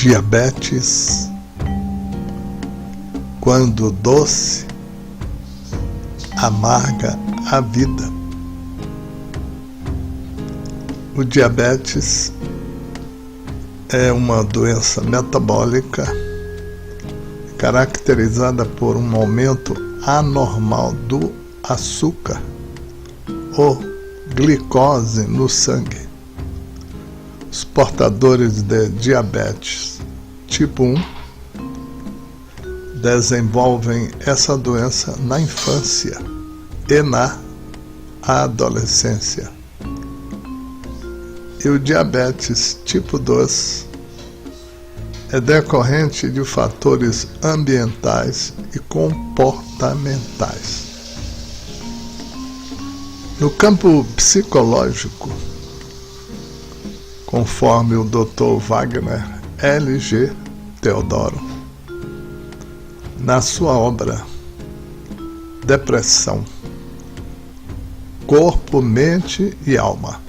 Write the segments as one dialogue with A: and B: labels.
A: Diabetes, quando doce, amarga a vida. O diabetes é uma doença metabólica caracterizada por um aumento anormal do açúcar ou glicose no sangue. Os portadores de diabetes tipo 1 desenvolvem essa doença na infância e na adolescência. E o diabetes tipo 2 é decorrente de fatores ambientais e comportamentais. No campo psicológico, conforme o Dr. Wagner L.G. Teodoro, na sua obra Depressão, Corpo, Mente e Alma,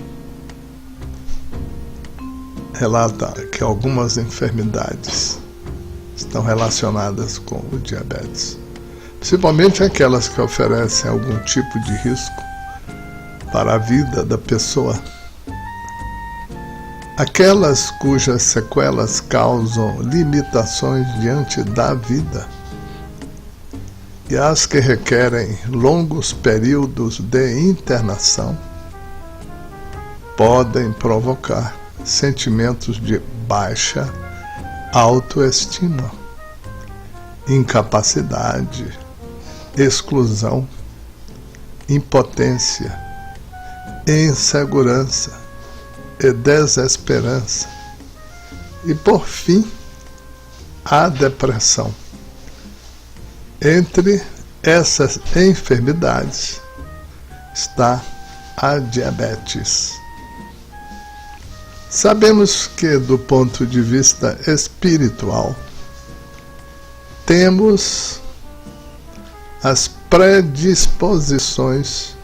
A: relata que algumas enfermidades estão relacionadas com o diabetes, principalmente aquelas que oferecem algum tipo de risco para a vida da pessoa, aquelas cujas sequelas causam limitações diante da vida e as que requerem longos períodos de internação podem provocar sentimentos de baixa autoestima, incapacidade, exclusão, impotência, insegurança e desesperança, e por fim a depressão. Entre essas enfermidades está a diabetes. Sabemos que, do ponto de vista espiritual, temos as predisposições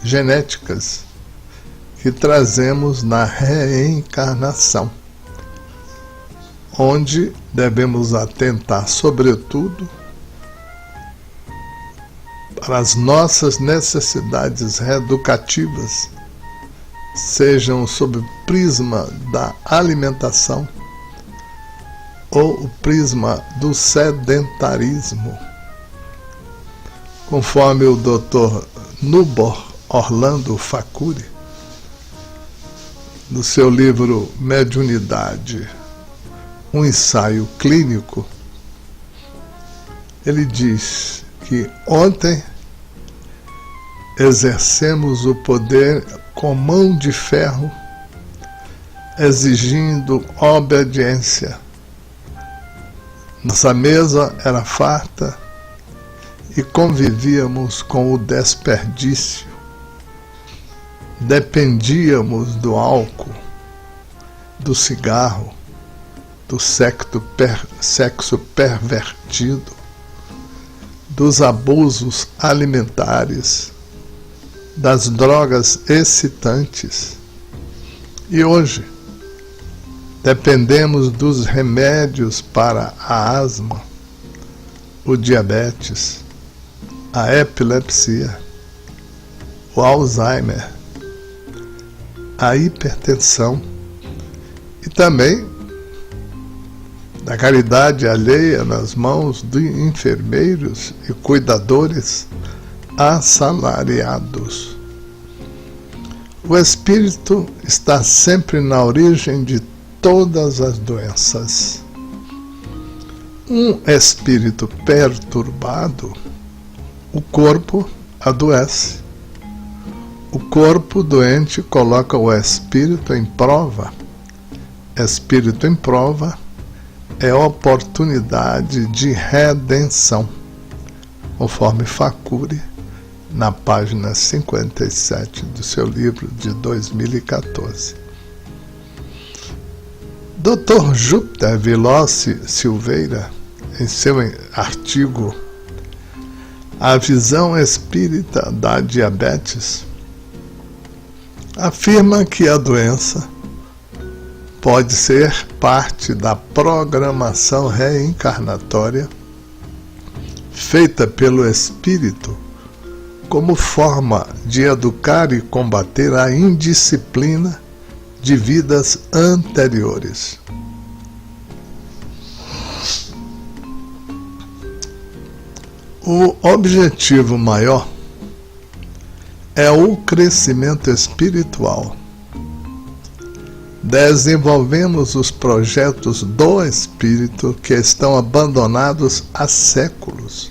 A: genéticas que trazemos na reencarnação, onde devemos atentar, sobretudo, para as nossas necessidades reeducativas, sejam sob o prisma da alimentação ou o prisma do sedentarismo. Conforme o Dr. Nubor Orlando Facuri, no seu livro Mediunidade, um ensaio clínico, ele diz que ontem exercemos o poder com mão de ferro, exigindo obediência. Nossa mesa era farta e convivíamos com o desperdício. Dependíamos do álcool, do cigarro, do sexo pervertido, dos abusos alimentares, das drogas excitantes. E hoje dependemos dos remédios para a asma, o diabetes, a epilepsia, o Alzheimer, a hipertensão e também da caridade alheia nas mãos de enfermeiros e cuidadores assalariados. O espírito está sempre na origem de todas as doenças. Um espírito perturbado, o corpo adoece. O corpo doente coloca o espírito em prova. Espírito em prova é oportunidade de redenção, conforme Facuri, na página 57 do seu livro de 2014. Dr. Júpiter Villossi Silveira, em seu artigo A Visão Espírita da Diabetes, afirma que a doença pode ser parte da programação reencarnatória feita pelo espírito como forma de educar e combater a indisciplina de vidas anteriores. O objetivo maior é o crescimento espiritual. Desenvolvemos os projetos do espírito que estão abandonados há séculos.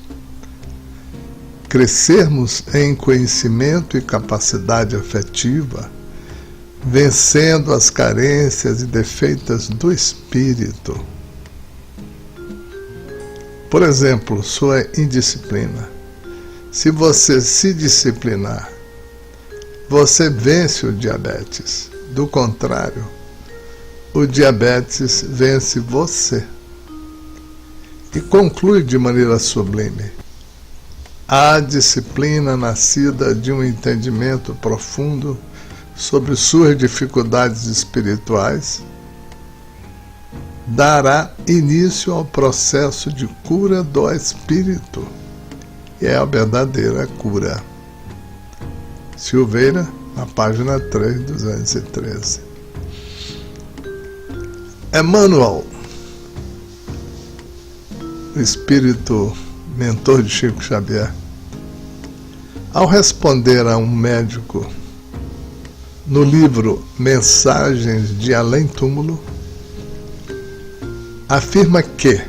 A: Crescermos em conhecimento e capacidade afetiva, vencendo as carências e defeitos do espírito. Por exemplo, sua indisciplina. Se você se disciplinar, você vence o diabetes. Do contrário, o diabetes vence você. E conclui de maneira sublime: a disciplina nascida de um entendimento profundo sobre suas dificuldades espirituais dará início ao processo de cura do espírito, e é a verdadeira cura. Silveira, na página 3, 213. Emmanuel, o espírito mentor de Chico Xavier, ao responder a um médico no livro Mensagens de Além Túmulo, afirma que,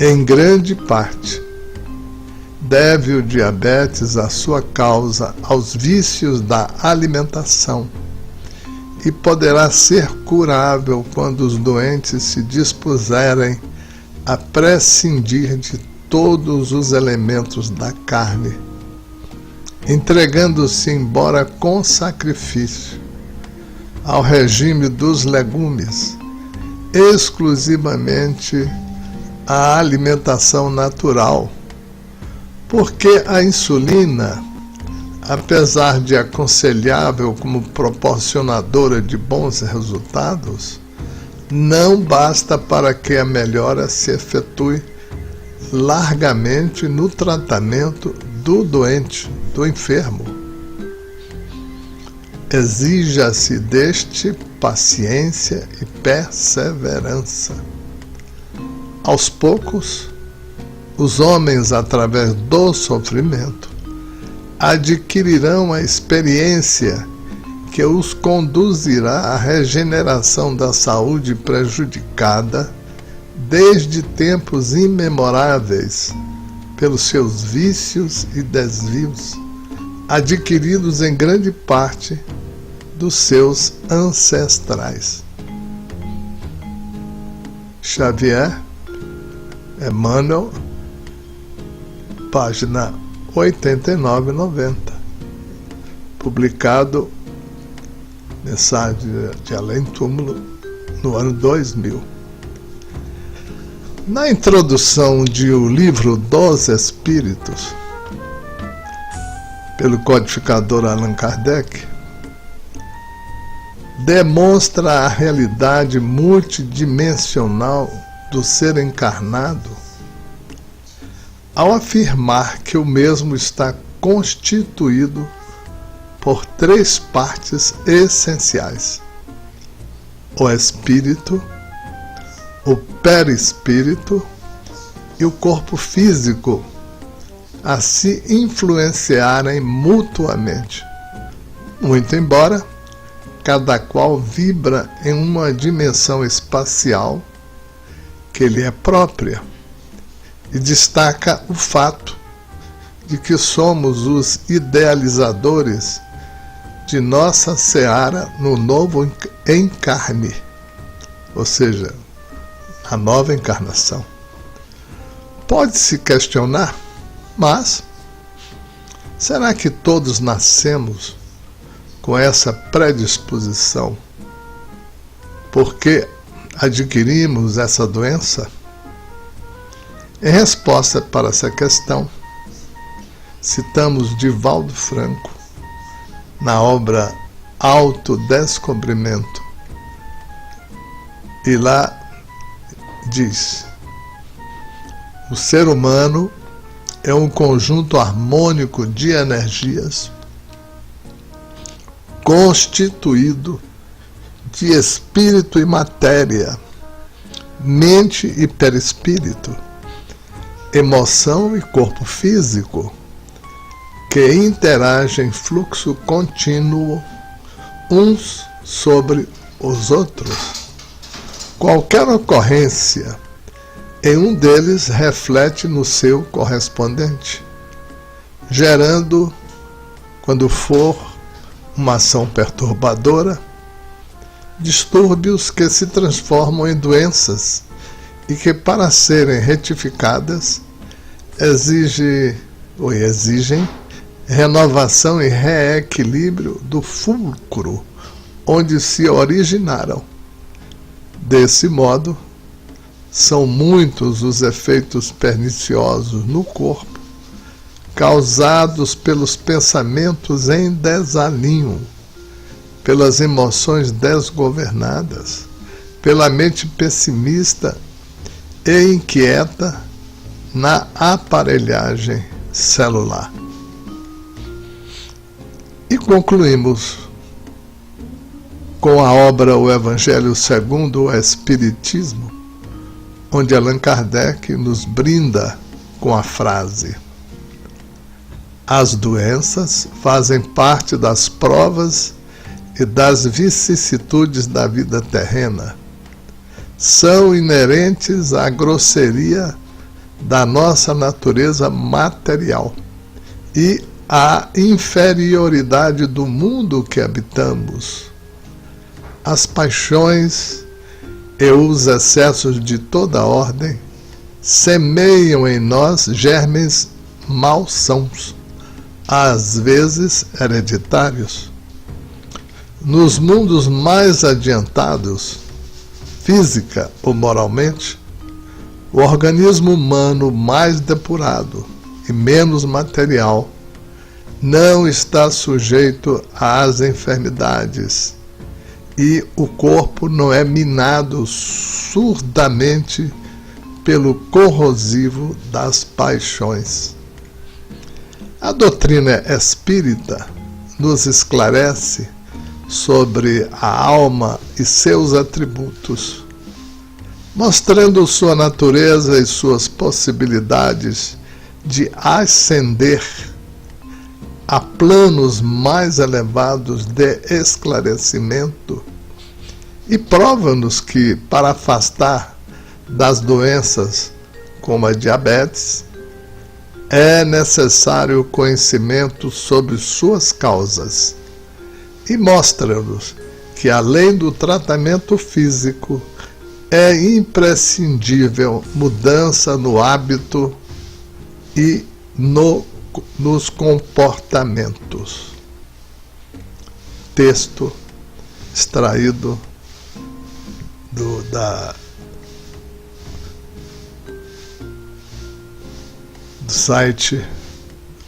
A: em grande parte, deve o diabetes a sua causa aos vícios da alimentação e poderá ser curável quando os doentes se dispuserem a prescindir de todos os elementos da carne, entregando-se, embora com sacrifício, ao regime dos legumes, exclusivamente à alimentação natural, porque a insulina, apesar de aconselhável como proporcionadora de bons resultados, não basta para que a melhora se efetue largamente no tratamento do doente, do enfermo. Exija-se deste paciência e perseverança. Aos poucos, os homens, através do sofrimento, adquirirão a experiência que os conduzirá à regeneração da saúde prejudicada desde tempos imemoráveis pelos seus vícios e desvios, adquiridos em grande parte dos seus ancestrais. Xavier, Emmanuel, página 89 e 90, publicado Mensagem de Além Túmulo, no ano 2000. Na introdução de O Livro dos Espíritos, pelo codificador Allan Kardec, demonstra a realidade multidimensional do ser encarnado ao afirmar que o mesmo está constituído por três partes essenciais: o espírito, o perispírito e o corpo físico, a se influenciarem mutuamente, muito embora cada qual vibra em uma dimensão espacial que lhe é própria, e destaca o fato de que somos os idealizadores de nossa seara no novo encarne, ou seja, a nova encarnação. Pode-se questionar, mas será que todos nascemos com essa predisposição porque adquirimos essa doença? Em resposta para essa questão, citamos Divaldo Franco, na obra Autodescobrimento, E lá diz: o ser humano é um conjunto harmônico de energias constituído de espírito e matéria, mente e perispírito, emoção e corpo físico, que interagem em fluxo contínuo uns sobre os outros. Qualquer ocorrência em um deles reflete no seu correspondente, gerando, quando for uma ação perturbadora, distúrbios que se transformam em doenças e que, para serem retificadas, exigem renovação e reequilíbrio do fulcro onde se originaram. Desse modo, são muitos os efeitos perniciosos no corpo causados pelos pensamentos em desalinho, pelas emoções desgovernadas, pela mente pessimista e inquieta na aparelhagem celular. E concluímos com a obra O Evangelho segundo o Espiritismo, onde Allan Kardec nos brinda com a frase: as doenças fazem parte das provas e das vicissitudes da vida terrena. São inerentes à grosseria da nossa natureza material e à inferioridade do mundo que habitamos. As paixões e os excessos de toda ordem semeiam em nós germes malsãos, às vezes hereditários. Nos mundos mais adiantados, física ou moralmente, o organismo humano mais depurado e menos material não está sujeito às enfermidades e o corpo não é minado surdamente pelo corrosivo das paixões. A doutrina espírita nos esclarece sobre a alma e seus atributos, mostrando sua natureza e suas possibilidades de ascender a planos mais elevados de esclarecimento, e prova-nos que, para afastar das doenças como a diabetes, é necessário conhecimento sobre suas causas, e mostra-nos que, além do tratamento físico, é imprescindível mudança no hábito e nos comportamentos. Texto extraído do site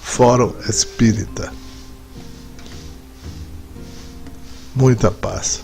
A: Fórum Espírita. Muita paz.